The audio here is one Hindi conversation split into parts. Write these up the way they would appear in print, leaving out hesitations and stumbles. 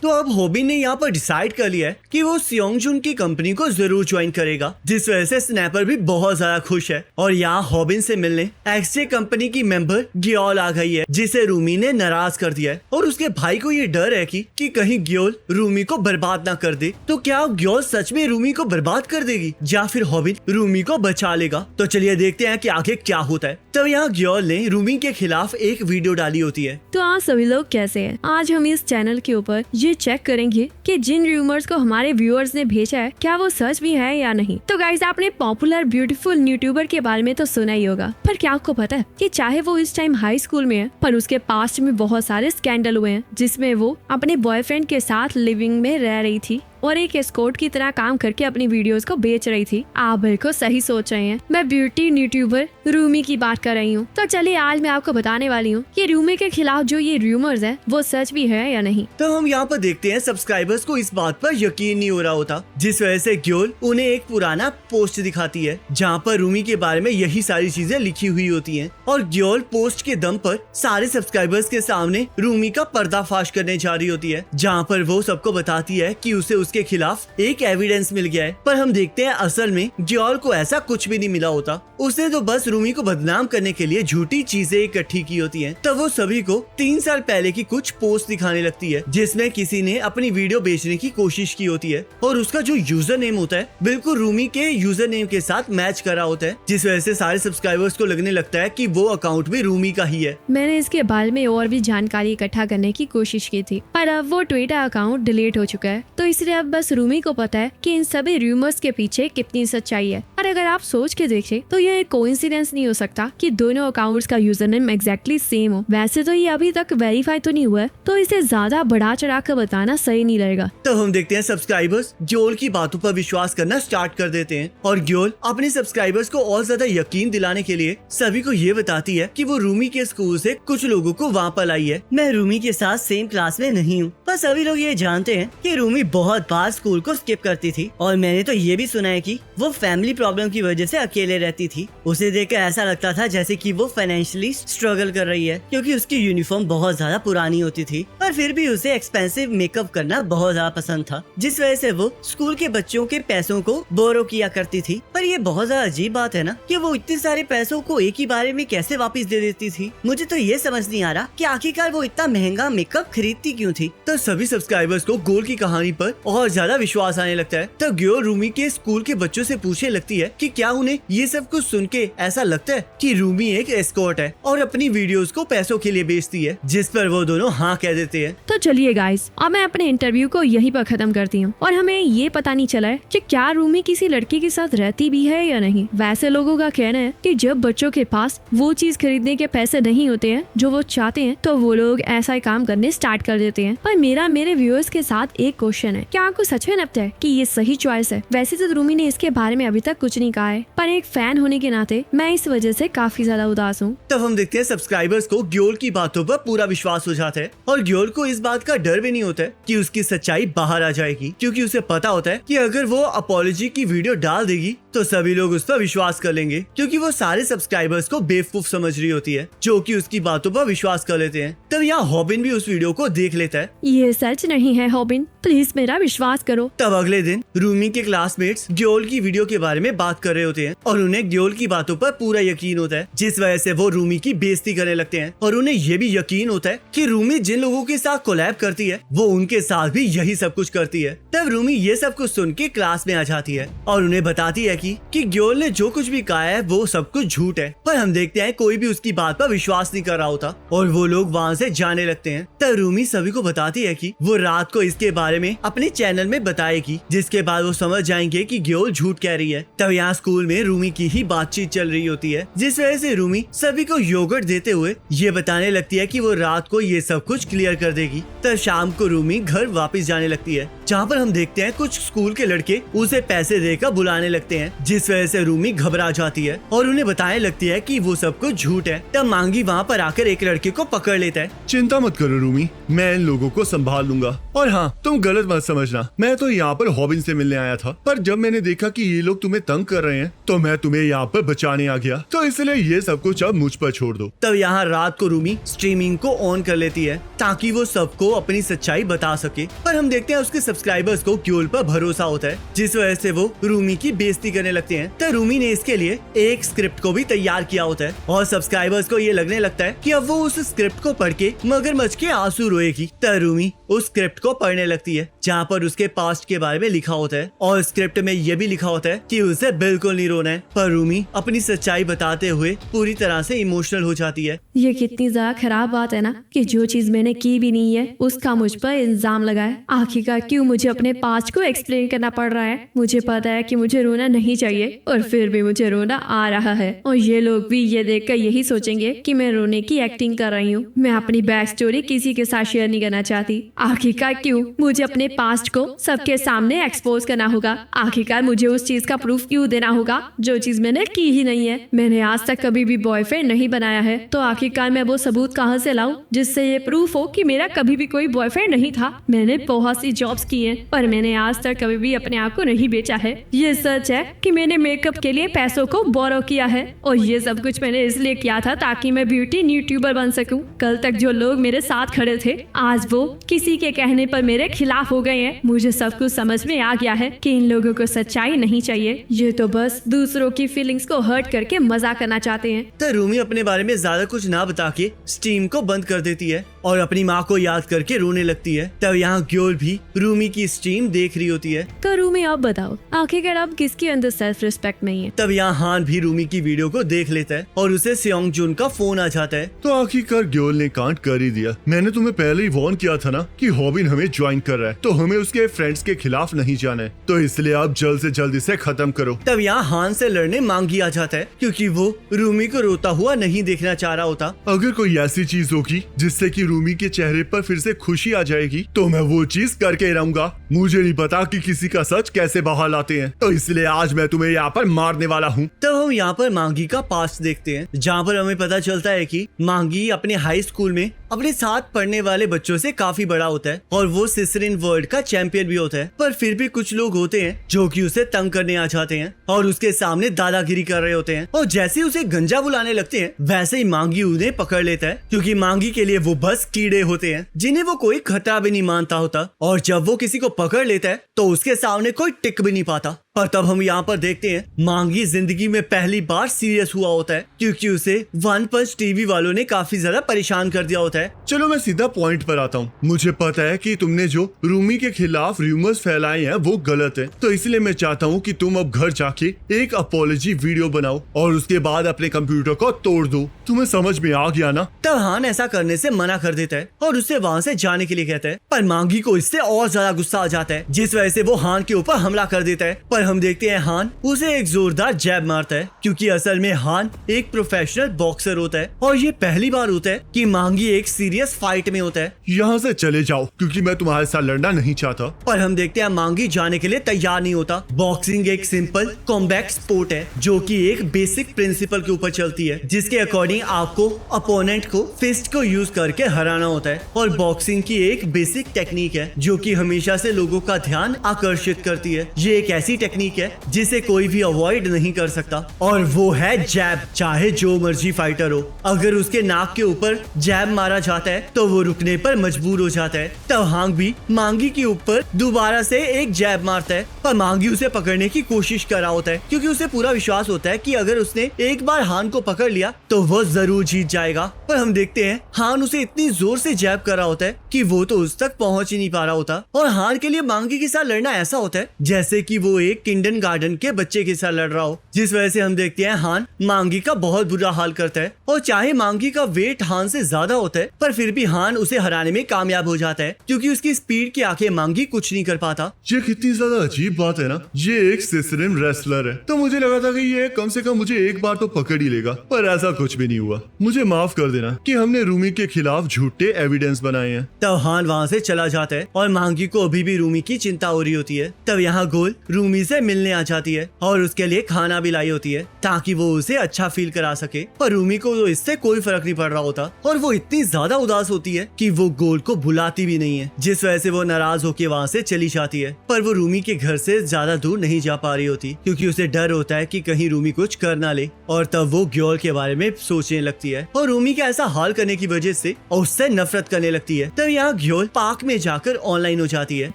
तो अब हॉबिन ने यहाँ पर डिसाइड कर लिया है कि वो सियोंगजुन की कंपनी को जरूर ज्वाइन करेगा, जिस वजह से स्नैपर भी बहुत ज्यादा खुश है। और यहाँ हॉबिन से मिलने एक्सजे कंपनी की मेंबर ग्योल आ गई है, जिसे रूमी ने नाराज कर दिया है। और उसके भाई को ये डर है कि कहीं ग्योल रूमी को बर्बाद ना कर दे। तो क्या ग्योल सच में रूमी को बर्बाद कर देगी या फिर हॉबिन रूमी को बचा लेगा? तो चलिए देखते हैं कि आगे क्या होता है। तब यहाँ ग्योल ने रूमी के खिलाफ एक वीडियो डाली होती है। तो आप सभी लोग कैसे हैं? आज हम इस चैनल के ऊपर ये चेक करेंगे कि जिन रूमर्स को हमारे व्यूअर्स ने भेजा है क्या वो सच भी है या नहीं। तो गाइस, आपने पॉपुलर ब्यूटीफुल यूट्यूबर के बारे में तो सुना ही होगा, पर क्या आपको पता है कि चाहे वो इस टाइम हाई स्कूल में है, पर उसके पास्ट में बहुत सारे स्कैंडल हुए हैं जिसमें वो अपने बॉयफ्रेंड के साथ लिविंग में रह रही थी और एक एस्कॉर्ट की तरह काम करके अपनी वीडियोस को बेच रही थी। आप बिल्कुल सही सोच रहे हैं, मैं ब्यूटी यूट्यूबर रूमी की बात कर रही हूँ। तो चलिए आज मैं आपको बताने वाली हूँ कि रूमी के खिलाफ जो ये रूमर्स है वो सच भी है या नहीं। तो हम यहाँ पर देखते हैं सब्सक्राइबर्स को इस बात पर यकीन नहीं हो रहा होता, जिस वजह से ग्योल उन्हें एक पुराना पोस्ट दिखाती है जहाँ पर रूमी के बारे में यही सारी चीजें लिखी हुई होती हैं। और ग्योल पोस्ट के दम पर सारे सब्सक्राइबर्स के सामने रूमी का पर्दाफाश करने जा रही होती है, जहाँ पर वो सबको बताती है कि उसे के खिलाफ एक एविडेंस मिल गया है। पर हम देखते हैं असल में ग्योल को ऐसा कुछ भी नहीं मिला होता। उसने तो बस रूमी को बदनाम करने के लिए झूठी चीजें इकट्ठी की होती हैं। तब वो सभी को 3 साल पहले की कुछ पोस्ट दिखाने लगती है जिसमें किसी ने अपनी वीडियो बेचने की कोशिश की होती है और उसका जो यूजर नेम होता है बिल्कुल रूमी के यूजर नेम के साथ मैच करा होता है, जिस वजह से सारे सब्सक्राइबर्स को लगने लगता है कि वो अकाउंट भी रूमी का ही है। मैंने इसके बारे में और भी जानकारी इकट्ठा करने की कोशिश की थी, पर अब वो ट्विटर अकाउंट डिलीट हो चुका है। तो इसलिए अब बस रूमी को पता है कि इन सभी रूमर्स के पीछे कितनी सच्चाई है। और अगर आप सोच के देखें तो यह एक कोइंसिडेंस नहीं हो सकता कि दोनों अकाउंट्स का यूजर नेम एग्जैक्टली सेम हो। वैसे तो ये अभी तक वेरीफाई तो नहीं हुआ है, तो इसे ज्यादा बढ़ा चढ़ा कर बताना सही नहीं रहेगा। तो हम देखते हैं सब्सक्राइबर्स ग्योल की बातों पर विश्वास करना स्टार्ट कर देते हैं और ग्योल अपने सब्सक्राइबर्स को और ज्यादा यकीन दिलाने के लिए सभी को ये बताती है कि वो रूमी के स्कूल से कुछ लोगों को वहाँ पर लाई है। मैं रूमी के साथ सेम क्लास में नहीं हूँ, पर सभी लोग ये जानते हैं कि रूमी बहुत बार स्कूल को स्किप करती थी और मैंने तो ये भी सुना है कि वो फैमिली प्रॉब्लम की वजह से अकेले रहती थी। उसे देखकर ऐसा लगता था जैसे कि वो फाइनेंशियली स्ट्रगल कर रही है, क्योंकि उसकी यूनिफॉर्म बहुत ज्यादा पुरानी होती थी, पर फिर भी उसे एक्सपेंसिव मेकअप करना बहुत ज्यादा पसंद था, जिस वजह से वो स्कूल के बच्चों के पैसों को बोरो किया करती थी। पर ये बहुत ज्यादा अजीब बात है ना कि वो इतने सारे पैसों को एक ही बारे में कैसे वापस दे देती थी। मुझे तो ये समझ नहीं आ रहा कि आखिरकार वो इतना महंगा मेकअप खरीदती क्यों थी। तो सभी सब्सक्राइबर्स को गोल की कहानी पर और ज्यादा विश्वास आने लगता है। तब ग्योल रूमी के स्कूल के बच्चों से पूछने लगती है कि क्या उन्हें ये सब कुछ सुन के ऐसा लगता है कि रूमी एक एस्कॉर्ट है और अपनी वीडियोस को पैसों के लिए बेचती है, जिस पर वो दोनों हाँ कह देते हैं। तो चलिए गाइस, अब मैं अपने इंटरव्यू को यहीं पर खत्म करती हूँ और हमें ये पता नहीं चला है कि क्या रूमी किसी लड़की के साथ रहती भी है या नहीं। वैसे लोगों का कहना है कि जब बच्चों के पास वो चीज खरीदने के पैसे नहीं होते हैं जो वो चाहते हैं, तो वो लोग ऐसा ही काम करने स्टार्ट कर देते हैं। पर मेरे व्यूअर्स के साथ एक क्वेश्चन है, क्या आपको सच में लगता है कि ये सही चॉइस है? वैसे तो रूमी ने इसके बारे में अभी तक कुछ नहीं कहा है, पर एक फैन होने के नाते मैं इस वजह से काफी ज्यादा उदास हूँ। तब हम देखते हैं सब्सक्राइबर्स को ग्योल की बातों पर पूरा विश्वास हो जाता है और ग्योल को इस बात का डर भी नहीं होता है कि उसकी सच्चाई बाहर आ जाएगी, क्योंकि उसे पता होता है कि अगर वो अपॉलॉजी की वीडियो डाल देगी तो सभी लोग उस पर विश्वास कर लेंगे, क्योंकि वो सारे सब्सक्राइबर्स को बेवकूफ समझ रही होती है जो कि उसकी बातों पर विश्वास कर लेते हैं। तब यहाँ हॉबिन भी उस वीडियो को देख लेता है। ये सच नहीं है हॉबिन, प्लीज मेरा विश्वास करो। तब अगले दिन रूमी के क्लासमेट्स ग्योल की वीडियो के बारे में बात कर रहे होते हैं और उन्हें ग्योल की बातों पर पूरा यकीन होता है, जिस वजह से वो रूमी की बेइज्जती करने लगते हैं और उन्हें ये भी यकीन होता है कि रूमी जिन लोगों के साथ कोलैब करती है वो उनके साथ भी यही सब कुछ करती है। तब रूमी ये सब कुछ सुन के क्लास में आ जाती है और उन्हें बताती है कि ग्योल ने जो कुछ भी कहा है वो सब कुछ झूठ है। पर हम देखते हैं कोई भी उसकी बात पर विश्वास नहीं कर रहा होता और वो लोग वहाँ से जाने लगते हैं। तब रूमी सभी को बताती है कि वो रात को इसके बारे में अपने चैनल में बताएगी, जिसके बाद वो समझ जाएंगे कि ग्योल झूठ कह रही है। तब यहाँ स्कूल में रूमी की ही बातचीत चल रही होती है, जिस वजह से रूमी सभी को योगर्ट देते हुए ये बताने लगती है कि वो रात को ये सब कुछ क्लियर कर देगी। तब शाम को रूमी घर वापस जाने लगती है, जहाँ पर हम देखते हैं कुछ स्कूल के लड़के उसे पैसे देकर बुलाने लगते हैं जिस वजह से रूमी घबरा जाती है और उन्हें बताने लगती है कि वो सब कुछ झूठ है। तब मांगी वहाँ पर आकर एक लड़के को पकड़ लेता है। चिंता मत करो रूमी, मैं इन लोगों को संभाल लूंगा। और हाँ, तुम गलत मत समझना, मैं तो यहाँ पर हॉबिन से मिलने आया था, पर जब मैंने देखा कि ये लोग तुम्हें तंग कर रहे हैं तो मैं तुम्हें यहाँ पर बचाने आ गया, तो इसलिए ये सब कुछ अब मुझ पर छोड़ दो। तब यहाँ रात को रूमी स्ट्रीमिंग को ऑन कर लेती है ताकि वो सबको अपनी सच्चाई बता सके। पर हम देखते हैं उसके सब्सक्राइबर्स को ग्योल पर भरोसा होता है, जिस वजह से वो रूमी की बेइज्जती करने लगते हैं। तब रूमी ने इसके लिए एक स्क्रिप्ट को भी तैयार किया होता है और सब्सक्राइबर्स को ये लगने लगता है कि अब वो उस स्क्रिप्ट को पढ़ के मगरमच्छ के आंसू रोएगी। तब रूमी उस स्क्रिप्ट को पढ़ने लगती है जहाँ पर उसके पास्ट के बारे में लिखा होता है और स्क्रिप्ट में ये भी लिखा होता है कि उसे बिल्कुल नहीं रोना है। पर रूमी अपनी सच्चाई बताते हुए पूरी तरह से इमोशनल हो जाती है। ये कितनी ज्यादा खराब बात है ना कि जो चीज मैंने की भी नहीं है उसका मुझ पर इल्जाम लगाए। आखिरकार क्यों मुझे अपने पास्ट को एक्सप्लेन करना पड़ रहा है? मुझे पता है कि मुझे रोना नहीं चाहिए और फिर भी मुझे रोना आ रहा है। और ये लोग भी ये देखकर यही सोचेंगे कि मैं रोने की एक्टिंग कर रही हूँ। मैं अपनी बैक स्टोरी किसी के साथ शेयर नहीं करना चाहती। आखिरकार क्यों मुझे अपने पास्ट को सबके सामने एक्सपोज करना होगा? आखिरकार मुझे उस चीज का प्रूफ क्यों देना होगा जो चीज मैंने की ही नहीं है? मैंने आज तक कभी भी बॉयफ्रेंड नहीं बनाया है, तो आखिरकार मैं वो सबूत कहाँ से लाऊं जिससे ये प्रूफ हो कि मेरा कभी भी कोई बॉयफ्रेंड नहीं था। मैंने बहुत सी जॉब्स की हैं, पर मैंने आज तक कभी भी अपने आप को नहीं बेचा है। ये सच है कि मैंने मेकअप के लिए पैसों को बोरो किया है और ये सब कुछ मैंने इसलिए किया था ताकि मैं ब्यूटी यूट्यूबर बन सकूं। कल तक जो लोग मेरे साथ खड़े थे आज वो किसी के कहने पर मेरे खिलाफ हो गए हैं। मुझे सब कुछ समझ में आ गया है कि इन लोगों को सच्चाई नहीं चाहिए। ये तो बस दूसरों की फीलिंग्स को हर्ट करके मजा करना चाहते हैं। तो रूमी अपने बारे में ज्यादा कुछ ना बता के स्ट्रीम को बंद कर देती है और अपनी माँ को याद करके रोने लगती है। तब यहाँ ग्योल भी रूमी की स्ट्रीम देख रही होती है। तो रूमी आप बताओ आखिरकार आप किसके अंदर सेल्फ रिस्पेक्ट नहीं है? तब यहाँ हान भी रूमी की वीडियो को देख लेता है और उसे सियोंग जुन का फोन आ जाता है। तो आखिरकार ग्योल ने कांड कर ही दिया। मैंने तुम्हें पहले ही वार्न किया था ना कि हॉबिन हमें ज्वाइन कर रहा है, तो हमें उसके फ्रेंड्स के खिलाफ नहीं जाना है, तो इसलिए आप जल्द से जल्द इसे खत्म करो। तब यहाँ हान से लड़ने मांगी आ जाता है क्योंकि वो रूमी को रोता हुआ नहीं देखना चाह रहा होता। अगर कोई ऐसी चीज होगी जिससे कि रूमी के चेहरे पर फिर से खुशी आ जाएगी तो मैं वो चीज करके रहूंगा। मुझे नहीं पता कि किसी का सच कैसे बाहर लाते हैं, तो इसलिए आज मैं तुम्हें यहाँ पर मारने वाला हूँ। तब हम यहाँ पर मांगी का पास्ट देखते हैं जहाँ पर हमें पता चलता है कि मांगी अपने हाई स्कूल में अपने साथ पढ़ने वाले बच्चों से काफी बड़ा होता है और वो सिसरिन वर्ल्ड का चैंपियन भी होता है। पर फिर भी कुछ लोग होते हैं जो कि उसे तंग करने आ जाते हैं और उसके सामने दादागिरी कर रहे होते हैं और जैसे उसे गंजा बुलाने लगते हैं वैसे ही मांगी उन्हें पकड़ लेता है क्योंकि मांगी के लिए वो बस कीड़े होते हैं जिन्हें वो कोई खतरा भी नहीं मानता होता। और जब वो किसी को पकड़ लेता है तो उसके सामने कोई टिक भी नहीं पाता। पर तब हम यहाँ पर देखते हैं मांगी जिंदगी में पहली बार सीरियस हुआ होता है क्योंकि उसे वन पंच टीवी वालों ने काफी ज्यादा परेशान कर दिया होता है। चलो मैं सीधा पॉइंट पर आता हूँ। मुझे पता है कि तुमने जो रूमी के खिलाफ रूमर्स फैलाए हैं वो गलत है, तो इसलिए मैं चाहता हूँ कि तुम अब घर जाके एक अपॉलॉजी वीडियो बनाओ और उसके बाद अपने कंप्यूटर को तोड़ दो। तुम्हें समझ में आ गया ना? तब हान ऐसा करने से मना कर देता है और उससे वहाँ से जाने के लिए कहता है। पर मांगी को इससे और ज्यादा गुस्सा आ जाता है जिस वजह से वो हान के ऊपर हमला कर देता है। पर हम देखते हैं हान उसे एक जोरदार जैब मारता है क्योंकि असल में हान एक प्रोफेशनल बॉक्सर होता है और ये पहली बार होता है कि मांगी एक सीरियस फाइट में होता है। यहाँ से चले जाओ क्योंकि मैं तुम्हारे साथ लड़ना नहीं चाहता। पर हम देखते हैं मांगी जाने के लिए तैयार नहीं होता। बॉक्सिंग एक सिंपल कॉम्बैट स्पोर्ट है जो कि एक बेसिक प्रिंसिपल के ऊपर चलती है जिसके अकॉर्डिंग आपको अपोनेंट को फिस्ट को यूज करके हराना होता है और बॉक्सिंग की एक बेसिक टेक्निक है जो कि हमेशा से लोगों का ध्यान आकर्षित करती है। ये एक ऐसी टेक्निक है जिसे कोई भी अवॉइड नहीं कर सकता और वो है जैब। चाहे जो मर्जी फाइटर हो, अगर उसके नाक के ऊपर जैब मारा जाता है तो वो रुकने पर मजबूर हो जाता है। तब हांग भी मांगी के ऊपर दोबारा से एक जैब मारता है पर मांगी उसे पकड़ने की कोशिश कर रहा होता है क्योंकि उसे पूरा विश्वास होता है कि अगर उसने एक बार हान को पकड़ लिया तो वो जरूर जीत जाएगा। पर हम देखते हैं हान उसे इतनी जोर से जैब कर रहा होता है कि वो तो उस तक पहुंच ही नहीं पा रहा होता और हान के लिए मांगी के साथ लड़ना ऐसा होता है जैसे कि वो एक किंडरगार्टन के बच्चे के साथ लड़ रहा हो, जिस वजह से हम देखते हैं हान मांगी का बहुत बुरा हाल करता है और चाहे मांगी का वेट हान से ज्यादा होता है पर फिर भी हान उसे हराने में कामयाब हो जाता है क्योंकि उसकी स्पीड की आंखें मांगी कुछ नहीं कर पाता। ये कितनी ज्यादा अजीब बात है ना। ये एक सिसरिन रेसलर है तो मुझे लगा था कि ये कम से कम मुझे एक बार तो पकड़ ही लेगा, पर ऐसा कुछ भी नहीं हुआ। मुझे माफ कर देना कि हमने रूमी के खिलाफ झूठे एविडेंस बनाए हैं। तब हान वहाँ से चला जाता है और मांगी को अभी भी रूमी की चिंता हो रही होती है। तब यहाँ गोल रूमी से मिलने आ जाती है और उसके लिए खाना भी लाई होती है ताकि वो उसे अच्छा फील करा सके। पर रूमी को तो इससे कोई फर्क नहीं पड़ रहा होता और वो इतनी ज्यादा उदास होती है कि वो गोल्ड को बुलाती भी नहीं है, जिस वजह से वो नाराज होकर वहाँ से चली जाती है। पर वो रूमी के घर से ज्यादा दूर नहीं जा पा रही होती क्योंकि उसे डर होता है कि कहीं रूमी कुछ कर ना ले, और तब वो ग्योल के बारे में सोचने लगती है और रूमी के ऐसा हाल करने की वजह से उससे नफरत करने लगती है। तब यहाँ ग्योल पार्क में जाकर ऑनलाइन हो जाती है।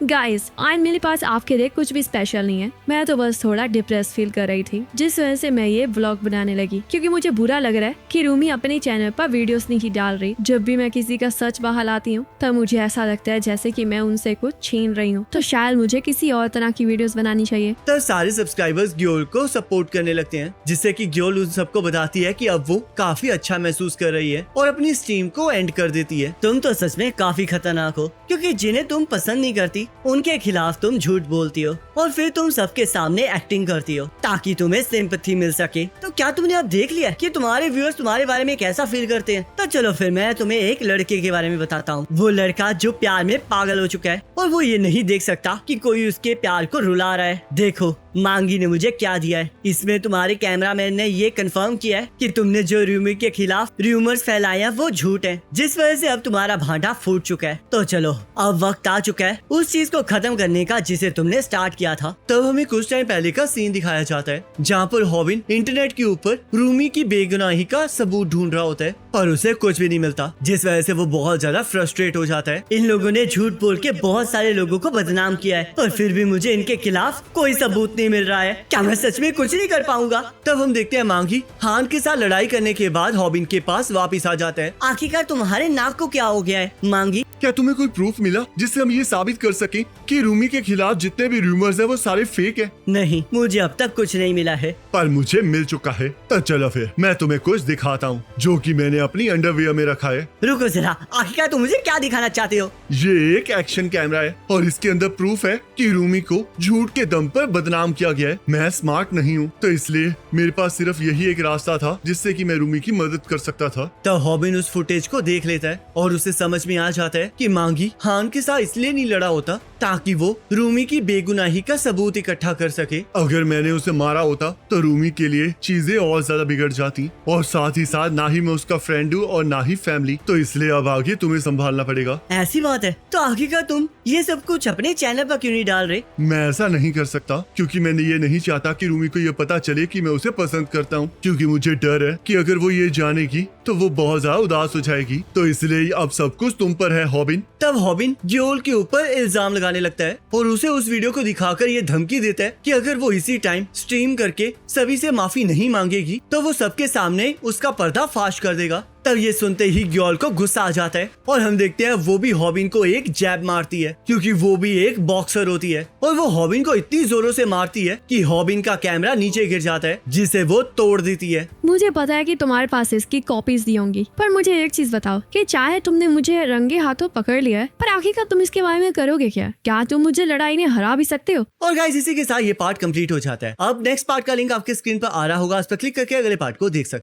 गाइस, आज मेरे पास आपके लिए कुछ भी स्पेशल नहीं है। मैं तो बस थोड़ा डिप्रेस फील कर रही थी, जिस वजह से मैं ये व्लॉग बनाने लगी क्योंकि मुझे बुरा लग रहा है कि रूमी अपने चैनल पर वीडियोस नहीं डाल रही। जब भी मैं किसी का सच बाहर लाती हूँ तब मुझे ऐसा लगता है जैसे कि मैं उनसे कुछ छीन रही हूँ। तो शायद मुझे किसी और तरह की वीडियोस बनानी चाहिए। तब सारे सब्सक्राइबर्स ग्योल को सपोर्ट करने लगते हैं, जिससे कि ग्योल उन सबको बताती है कि अब वो काफी अच्छा महसूस कर रही है और अपनी स्ट्रीम को एंड कर देती है। तुम तो सच में काफी खतरनाक हो, क्योंकि जिन्हें तुम पसंद नहीं करती उनके खिलाफ तुम झूठ बोलती हो और फिर तुम सबके सामने एक्टिंग करती हो ताकि तुम्हें सिंपैथी मिल सके। तो क्या तुमने अब देख लिया कि तुम्हारे व्यूअर्स तुम्हारे बारे में कैसा फील करते हैं? तो चलो फिर मैं तुम्हें एक लड़के के बारे में बताता हूँ। वो लड़का जो प्यार में पागल हो चुका है और वो ये नहीं देख सकता कि कोई उसके प्यार को रुला रहा है। देखो मांगी ने मुझे क्या दिया है, इसमें तुम्हारे कैमरामैन ने ये कंफर्म किया है कि तुमने जो रूमी के खिलाफ रूमर्स फैलाया वो झूठ है, जिस वजह से अब तुम्हारा भांडा फूट चुका है। तो चलो अब वक्त आ चुका है उस चीज को खत्म करने का जिसे तुमने स्टार्ट किया था। तब हमें कुछ टाइम पहले का सीन दिखाया जाता है जहाँ पर हॉबिन इंटरनेट के ऊपर रूमी की बेगुनाही का सबूत ढूंढ रहा होता है पर उसे कुछ भी नहीं मिलता, जिस वजह से वो बहुत ज्यादा फ्रस्ट्रेट हो जाता है। इन लोगों ने झूठ बोल के बहुत सारे लोगों को बदनाम किया है, पर फिर भी मुझे इनके खिलाफ कोई सबूत नहीं मिल रहा है। क्या मैं सच में कुछ नहीं कर पाऊंगा? तब हम देखते हैं मांगी हान के साथ लड़ाई करने के बाद हॉबिन के पास वापस आ जाता है। आखिरकार तुम्हारे नाक को क्या हो गया है मांगी? क्या तुम्हें कोई प्रूफ मिला जिससे हम ये साबित कर सकें कि रूमी के खिलाफ जितने भी रूमर्स है वो सारे फेक है? नहीं, मुझे अब तक कुछ नहीं मिला है। पर मुझे मिल चुका है। तो चलो फिर मैं तुम्हें कुछ दिखाता हूँ जो कि मैंने अपनी अंडरवियर में रखा है। रुको जरा, आखिरकार तुम मुझे क्या दिखाना चाहते हो? ये एक एक्शन कैमरा है और इसके अंदर प्रूफ है कि रूमी को झूठ के दम पर बदनाम किया गया है। मैं स्मार्ट नहीं हूँ तो इसलिए मेरे पास सिर्फ यही एक रास्ता था जिससे कि मैं रूमी की मदद कर सकता था। तब हॉबिन उस फुटेज को देख लेता है और उसे समझ में आ जाता है कि मांगी हान के साथ इसलिए नहीं लड़ा होता ताकि वो रूमी की बेगुनाही का सबूत इकट्ठा कर सके। अगर मैंने उसे मारा होता तो रूमी के लिए चीजें और ज्यादा बिगड़ जाती और साथ ही साथ ना ही मैं उसका फ्रेंड हूँ और ना ही फैमिली, तो इसलिए अब आगे तुम्हें संभालना पड़ेगा। ऐसी बात है तो आखिरकार तुम ये सब कुछ अपने चैनल पर क्यों नहीं डाल रहे? मैं ऐसा नहीं कर सकता क्योंकि मैंने ये नहीं चाहता कि रूमी को ये पता चले कि मैं उसे पसंद करता हूँ, क्योंकि मुझे डर है कि अगर वो ये जानेगी तो वो बहुत ज्यादा उदास हो जाएगी। तो इसलिए अब सब कुछ तुम पर है हॉबिन। तब हॉबिन ग्योल के ऊपर इल्जाम लगाने लगता है और उसे उस वीडियो को दिखाकर ये धमकी देता है कि अगर वो इसी टाइम स्ट्रीम करके सभी से माफी नहीं मांगेगी तो वो सबके सामने उसका पर्दा फाश कर देगा। तब ये सुनते ही ग्योल को गुस्सा आ जाता है और हम देखते हैं वो भी हॉबिन को एक जैब मारती है क्योंकि वो भी एक बॉक्सर होती है और वो हॉबिन को इतनी जोरों से मारती है कि हॉबिन का कैमरा नीचे गिर जाता है जिसे वो तोड़ देती है। मुझे पता है कि तुम्हारे पास इसकी कॉपीज दी होंगी, पर मुझे एक चीज बताओ कि चाहे तुमने मुझे रंगे हाथों पकड़ लिया है, पर आखिरकार तुम इसके बारे में करोगे क्या तुम मुझे लड़ाई में हरा भी सकते हो? और गाइस इसी के साथ ये पार्ट कंप्लीट हो जाता है। अब नेक्स्ट पार्ट का लिंक आपके स्क्रीन पर आ रहा होगा, उस पर क्लिक करके अगले पार्ट को देख सकते हैं।